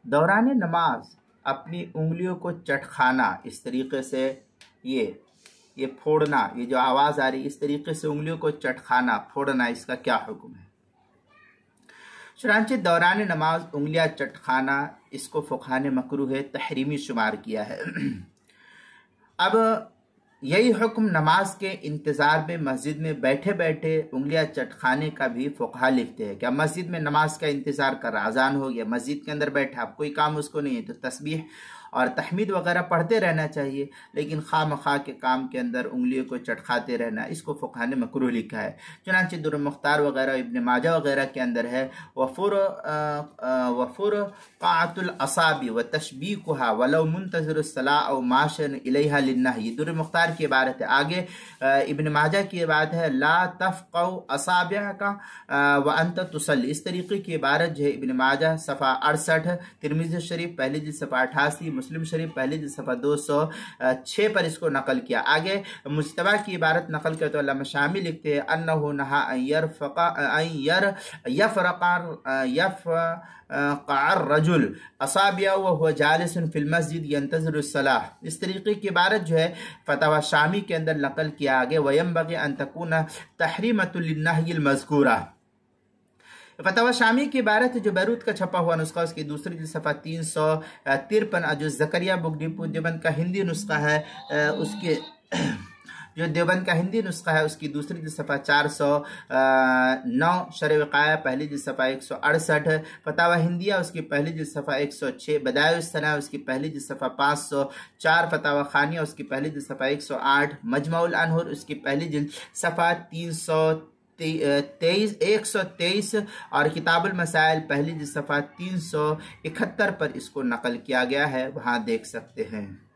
दौरान नमाज अपनी उंगलियों को चटखाना, इस तरीके से ये फोड़ना, ये जो आवाज़ आ रही इस तरीके से उंगलियों को चटखाना, फोड़ना, इसका क्या हुक्म है? चुनांचे दौरान नमाज उंगलियां चटखाना, इसको फुक़हा ने मकरूह है, तहरीमी शुमार किया है। अब यही हुक्म नमाज के इंतज़ार में मस्जिद में बैठे बैठे उंगलियां चटखाने का भी फुक़हा लिखते हैं। क्या मस्जिद में नमाज का इंतज़ार कर रहा, अजान हो गया, मस्जिद के अंदर बैठा, अब कोई काम उसको नहीं है, तो तस्बीह और तहमीद वगैरह पढ़ते रहना चाहिए, लेकिन खामखा के काम के अंदर उंगलियों को चटखाते रहना, इसको फुक़हा ने मकरूह लिखा है। चुनांचे दुर मुख्तार वगैरह, इब्न माजा वगैरह के अंदर है वफुर क़ातुल असाबी व तशबीकुहा वलौ मुंतज़िरुस सलाह औ माशन इलैहा लिन्नाह, ये दुर मुख्तार की इबारत है। आगे इब्न माजा की इबारत है ला तफ़क़ौ असाबिअका व अंत तुसल्ली, इस तरीके की इबारत जो है इब्न माजा सफ़ा 68, तिरमिज़ी शरीफ पहली जिल्द सफ़ा 88, मुस्लिम शरीफ पहली जिल्द सफ़ा 206 पर इसको नकल किया। आगे मुज्तबा की इबारत नकल करते हुए अल्लामा शामी लिखते हैं अन्नहु नहा यफ़क़अर रजुल असाबिया व हुवा जालिसन फिल मस्जिद यंतज़िरुस सलाह, इस तरीके की इबारत जो है फतवा शामी के अंदर नकल किया। आगे वयंबग़ी अन तकूना तहरीमतुल लिन्नहिल मज़कूरा, फतवा शामी की इबारत जो बैरूत का छपा हुआ नुस्खा, उसकी दूसरी जिल्द सफ़ा 353, जो ज़करिया बुक डिपो देवबंद का हिंदी नुस्खा है, उसके जो देवबंद का हिंदी नुस्खा है उसकी दूसरी जिल्द सफ़ा 409, शरह वक़ाया पहली जिल्द सफ़ा 168, फतावा हिंदिया उसकी पहली जिल्द सफ़ा 106, बदाइउस सना उसकी पहली जिल्द सफ़ा 504, फतावा खानिया उसकी पहली जिल्द सफ़ा 108, मजमाउल अनहुर उसकी पहली जिल्द सफ़ा 123 और किताबुल मसाइल पहली जिल्द सफ़ा 371 पर इसको नकल किया गया है, वहाँ देख सकते हैं।